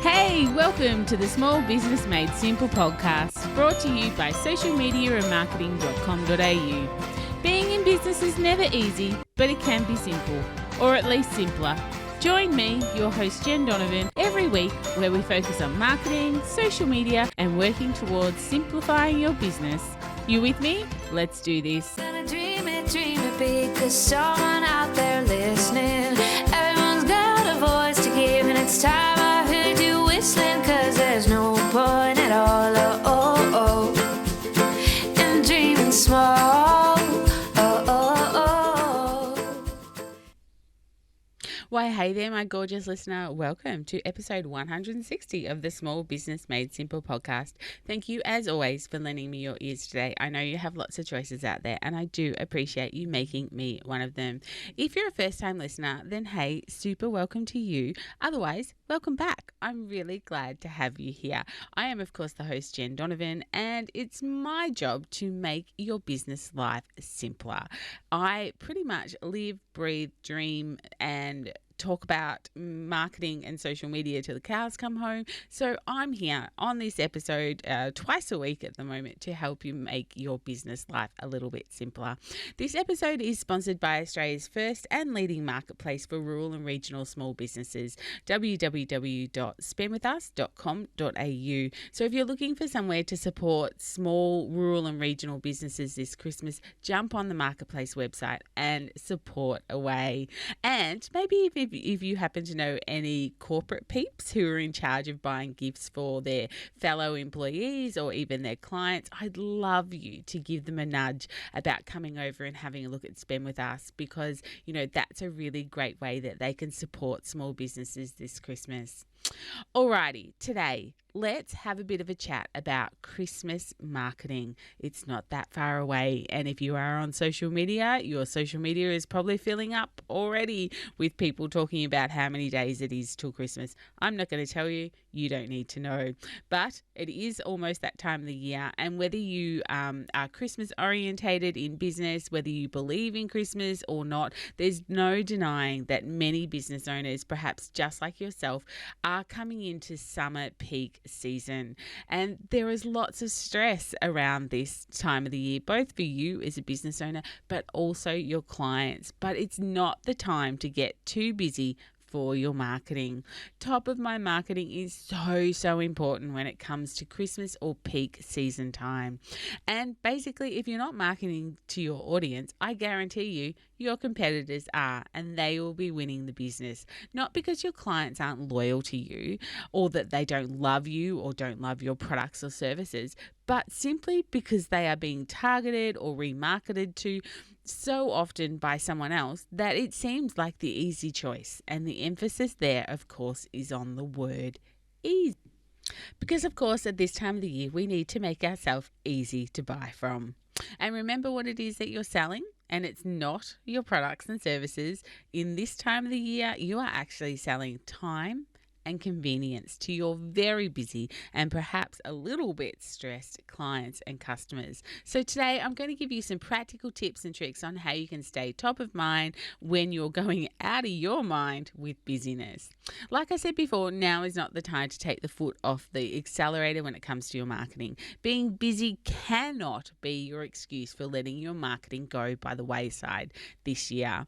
Hey, welcome to the Small Business Made Simple podcast, brought to you by socialmediaandmarketing.com.au. Being in business is never easy, but it can be simple, or at least simpler. Join me, your host Jen Donovan, every week where we focus on marketing, social media, and working towards simplifying your business. You with me? Let's do this. Dream it big, 'cause someone out there listening. Everyone's got a voice to give, and it's time I heard you whistling, 'cause there's no point at all, in dreaming small, Why, hey there, my gorgeous listener. Welcome to episode 160 of the Small Business Made Simple podcast. Thank you, as always, for lending me your ears today. I know you have lots of choices out there, and I do appreciate you making me one of them. If you're a first-time listener, then hey, super welcome to you. Otherwise, welcome back. I'm really glad to have you here. I am, of course, the host, Jen Donovan, and it's my job to make your business life simpler. I pretty much live, breathe, dream, and talk about marketing and social media till the cows come home. So I'm here on this episode twice a week at the moment to help you make your business life a little bit simpler. This episode is sponsored by Australia's first and leading marketplace for rural and regional small businesses, www.spendwithus.com.au. So if you're looking for somewhere to support small, rural and regional businesses this Christmas, jump on the marketplace website and support away. And maybe if you happen to know any corporate peeps who are in charge of buying gifts for their fellow employees or even their clients, I'd love you to give them a nudge about coming over and having a look at Spend With Us, because, you know, that's a really great way that they can support small businesses this Christmas. Alrighty, today, let's have a bit of a chat about Christmas marketing. It's not that far away, and if you are on social media, your social media is probably filling up already with people talking about how many days it is till Christmas. I'm not going to tell you, you don't need to know, but it is almost that time of the year, and whether you are Christmas orientated in business, whether you believe in Christmas or not, there's no denying that many business owners, perhaps just like yourself, are coming into summer peak season, and there is lots of stress around this time of the year, both for you as a business owner but also your clients. But it's not the time to get too busy for your marketing. Top of mind marketing is so important when it comes to Christmas or peak season time. And basically, if you're not marketing to your audience, I guarantee you your competitors are, and they will be winning the business. Not because your clients aren't loyal to you or that they don't love you or don't love your products or services, but simply because they are being targeted or remarketed to so often by someone else that it seems like the easy choice. And the emphasis there, of course, is on the word easy. Because, of course, at this time of the year, we need to make ourselves easy to buy from. And remember what it is that you're selling, and it's not your products and services. In this time of the year, you are actually selling time and convenience to your very busy and perhaps a little bit stressed clients and customers. So today I'm going to give you some practical tips and tricks on how you can stay top of mind when you're going out of your mind with busyness. Like I said before, now is not the time to take the foot off the accelerator when it comes to your marketing. Being busy cannot be your excuse for letting your marketing go by the wayside this year.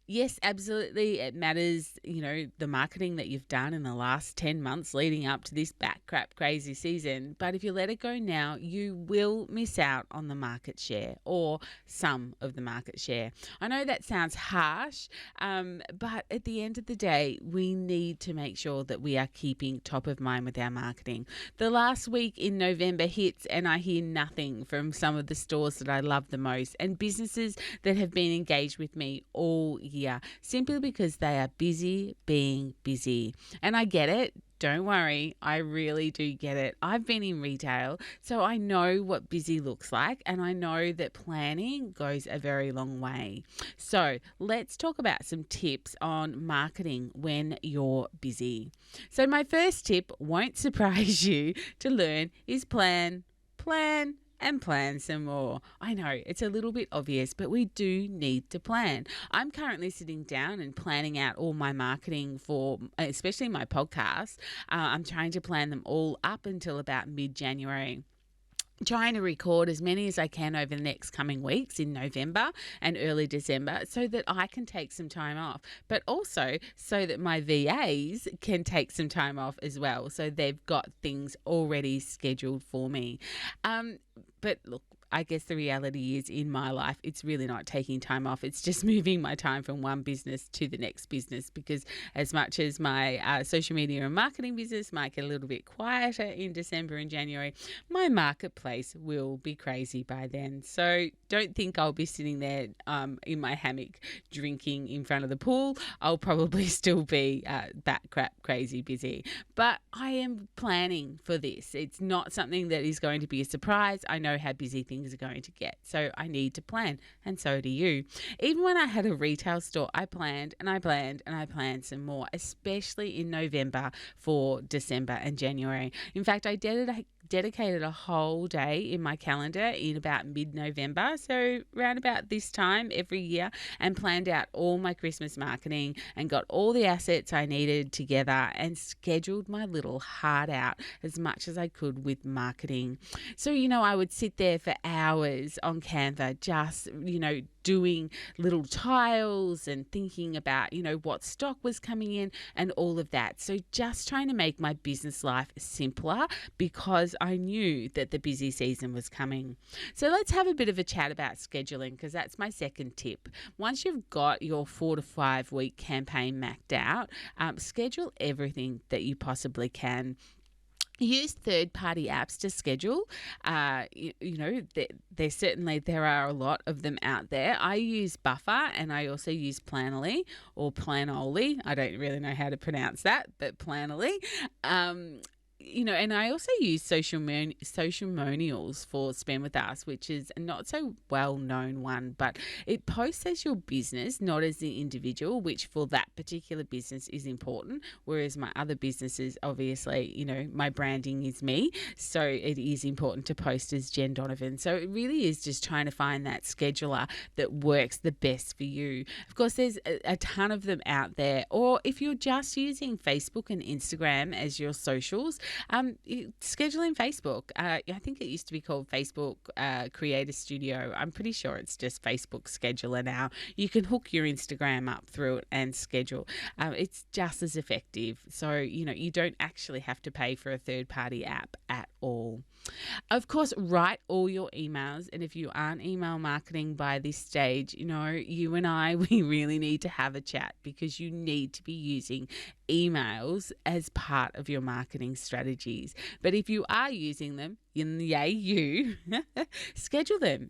Yes, absolutely. It matters, the marketing that you've done in the last 10 months leading up to this backcrap crazy season. But if you let it go now, you will miss out on the market share or some of the market share. I know that sounds harsh, but at the end of the day, we need to make sure that we are keeping top of mind with our marketing. The last week in November hits and I hear nothing from some of the stores that I love the most and businesses that have been engaged with me all year, simply because they are busy being busy. And I get it. Don't worry, I really do get it. I've been in retail, so I know what busy looks like, and I know that planning goes a very long way. So let's talk about some tips on marketing when you're busy. So my first tip won't surprise you to learn is plan, and plan some more. I know it's a little bit obvious, but we do need to plan. I'm currently sitting down and planning out all my marketing for, especially my podcast. I'm trying to plan them all up until about mid-January. Trying to record as many as I can over the next coming weeks in November and early December so that I can take some time off, but also so that my VAs can take some time off as well. So they've got things already scheduled for me. But look, I guess the reality is in my life, it's really not taking time off. It's just moving my time from one business to the next business, because as much as my social media and marketing business might get a little bit quieter in December and January, my marketplace will be crazy by then. So don't think I'll be sitting there in my hammock drinking in front of the pool. I'll probably still be bat crap crazy busy. But I am planning for this. It's not something that is going to be a surprise. I know how busy things are going to get, so I need to plan, and so do you. Even when I had a retail store, I planned and I planned and I planned some more, especially in November for December and January. In fact, I dedicated a whole day in my calendar in about mid-November, so around about this time every year, and planned out all my Christmas marketing and got all the assets I needed together and scheduled my little heart out as much as I could with marketing. So, I would sit there for hours on Canva, just, doing little tiles and thinking about, what stock was coming in and all of that. So just trying to make my business life simpler, because I knew that the busy season was coming. So let's have a bit of a chat about scheduling, because that's my second tip. Once you've got your 4 to 5 week campaign mapped out, schedule everything that you possibly can. Use third-party apps to schedule. There are a lot of them out there. I use Buffer, and I also use Planoly or Planoly. I don't really know how to pronounce that, but Planoly. And I also use Socialmonials for Spend With Us, which is a not so well-known one, but it posts as your business, not as the individual, which for that particular business is important, whereas my other businesses, obviously, my branding is me, so it is important to post as Jen Donovan. So it really is just trying to find that scheduler that works the best for you. Of course, there's a ton of them out there, or if you're just using Facebook and Instagram as your socials, scheduling Facebook. I think it used to be called Facebook Creator Studio. I'm pretty sure it's just Facebook Scheduler now. You can hook your Instagram up through it and schedule. It's just as effective. So, you don't actually have to pay for a third-party app at all. Of course, write all your emails. And if you aren't email marketing by this stage, you and I, we really need to have a chat, because you need to be using emails as part of your marketing strategies. But if you are using them, yay you, schedule them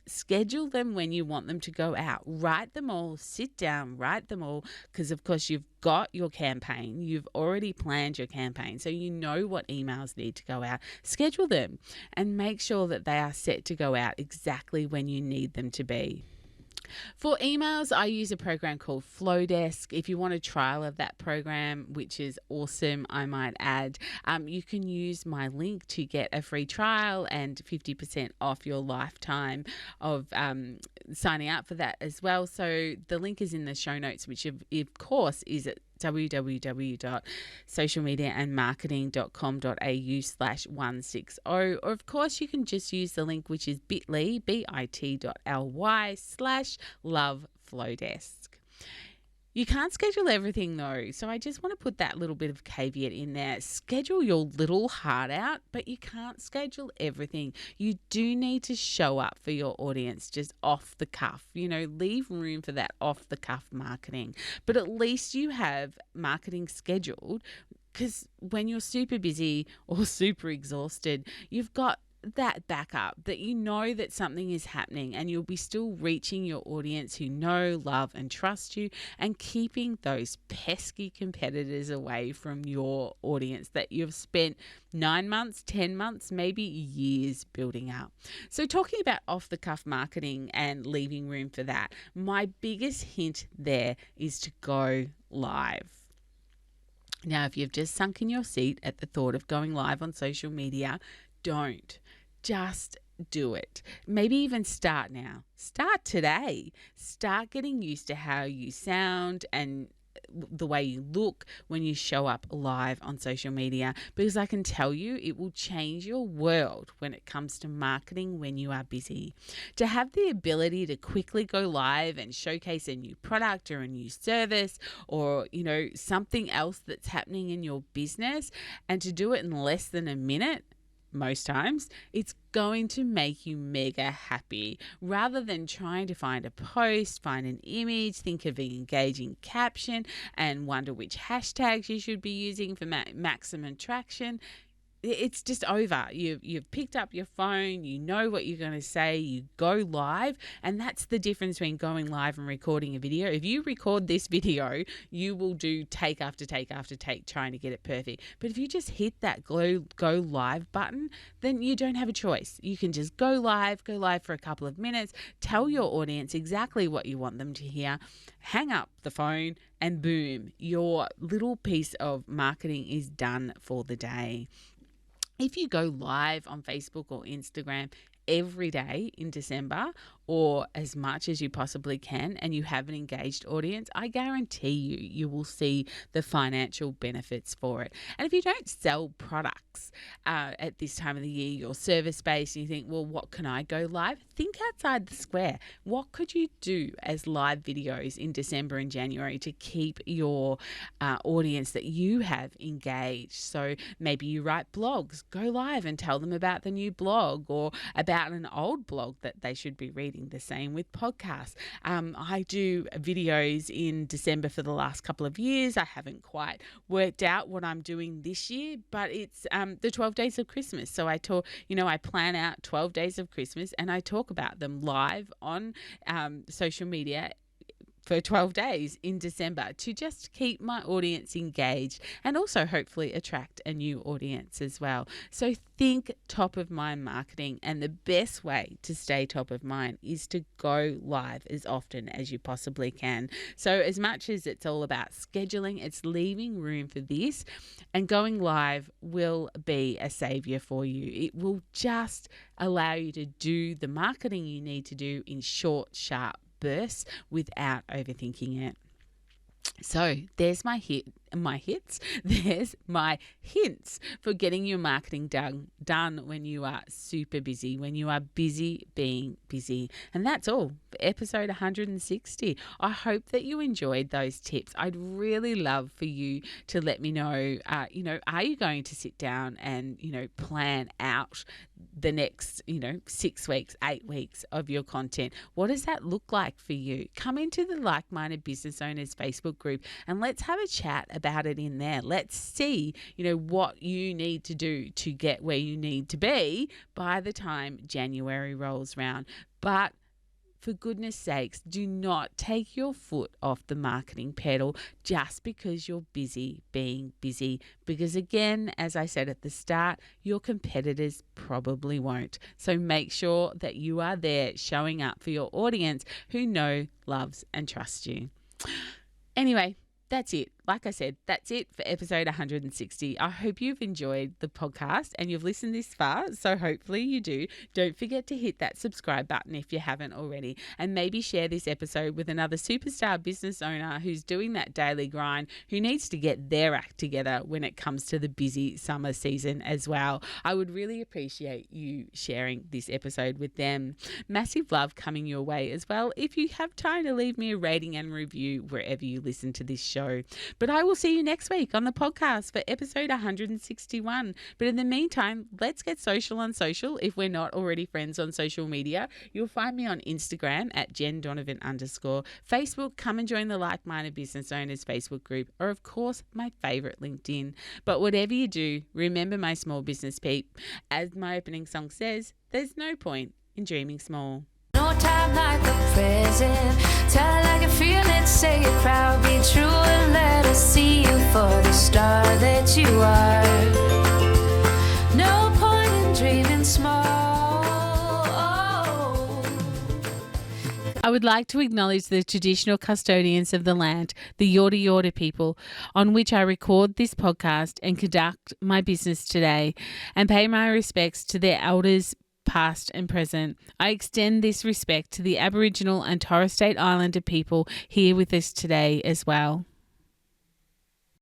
when you want them to go out. Write them all, sit down, write them all, because of course you've got your campaign, you've already planned your campaign, so you know what emails need to go out. Schedule them and make sure that they are set to go out exactly when you need them to be. For emails, I use a program called Flowdesk. If you want a trial of that program, which is awesome, I might add, you can use my link to get a free trial and 50% off your lifetime of signing up for that as well. So the link is in the show notes, which of course is at www.socialmediaandmarketing.com.au/160. Or of course you can just use the link, which is bit.ly/loveflowdesk. You can't schedule everything though, so I just want to put that little bit of caveat in there. Schedule your little heart out, but you can't schedule everything. You do need to show up for your audience just off the cuff. Leave room for that off the cuff marketing. But at least you have marketing scheduled, because when you're super busy or super exhausted, you've got that backup, that that something is happening, and you'll be still reaching your audience who know, love and trust you, and keeping those pesky competitors away from your audience that you've spent 9 months, 10 months, maybe years building up. So talking about off the cuff marketing and leaving room for that, my biggest hint there is to go live. Now, if you've just sunk in your seat at the thought of going live on social media, don't. Just do it. Maybe even start now. Start today. Start getting used to how you sound and the way you look when you show up live on social media, because I can tell you it will change your world when it comes to marketing when you are busy. To have the ability to quickly go live and showcase a new product or a new service or, something else that's happening in your business, and to do it in less than a minute, most times, it's going to make you mega happy. Rather than trying to find a post, find an image, think of an engaging caption, and wonder which hashtags you should be using for maximum traction, it's just over. You've picked up your phone, you know what you're going to say, you go live, and that's the difference between going live and recording a video. If you record this video, you will do take after take after take trying to get it perfect. But if you just hit that go live button, then you don't have a choice. You can just go live for a couple of minutes, tell your audience exactly what you want them to hear, hang up the phone, and boom, your little piece of marketing is done for the day. If you go live on Facebook or Instagram every day in December, or as much as you possibly can, and you have an engaged audience, I guarantee you will see the financial benefits for it. And if you don't sell products at this time of the year, you're service-based, and you think, well, what can I go live? Think outside the square. What could you do as live videos in December and January to keep your audience that you have engaged? So maybe you write blogs, go live and tell them about the new blog or about an old blog that they should be reading. The same with podcasts. I do videos in December for the last couple of years. I haven't quite worked out what I'm doing this year, but it's the 12 days of Christmas. So I plan out 12 days of Christmas and I talk about them live on social media for 12 days in December to just keep my audience engaged and also hopefully attract a new audience as well. So think top of mind marketing, and the best way to stay top of mind is to go live as often as you possibly can. So as much as it's all about scheduling, it's leaving room for this, and going live will be a savior for you. It will just allow you to do the marketing you need to do in short, sharp bursts without overthinking it. So there's my hits. There's my hints for getting your marketing done when you are super busy, when you are busy being busy. And that's all for episode 160. I hope that you enjoyed those tips. I'd really love for you to let me know, are you going to sit down and, plan out the next, 6 weeks, 8 weeks of your content? What does that look like for you? Come into the Like-Minded Business Owners Facebook group and let's have a chat about it in there. Let's see, what you need to do to get where you need to be by the time January rolls around. But for goodness sakes, do not take your foot off the marketing pedal just because you're busy being busy. Because again, as I said at the start, your competitors probably won't. So make sure that you are there showing up for your audience who know, loves, and trusts you. Anyway, that's it. Like I said, that's it for episode 160. I hope you've enjoyed the podcast and you've listened this far, so hopefully you do. Don't forget to hit that subscribe button if you haven't already, and maybe share this episode with another superstar business owner who's doing that daily grind, who needs to get their act together when it comes to the busy summer season as well. I would really appreciate you sharing this episode with them. Massive love coming your way as well if you have time to leave me a rating and review wherever you listen to this show. But I will see you next week on the podcast for episode 161. But in the meantime, let's get social on social if we're not already friends on social media. You'll find me on Instagram at @JenDonovan_. Facebook, come and join the Like-Minded Business Owners Facebook group, or of course, my favorite, LinkedIn. But whatever you do, remember, my small business peep, as my opening song says, there's no point in dreaming small. No time like the present. Tell it like you feel it, say it proud, be true, and let us see you for the star that you are. No point in dreaming small. I would like to acknowledge the traditional custodians of the land, the Yorta Yorta people, on which I record this podcast and conduct my business today, and pay my respects to their elders, past and present. I extend this respect to the Aboriginal and Torres Strait Islander people here with us today as well.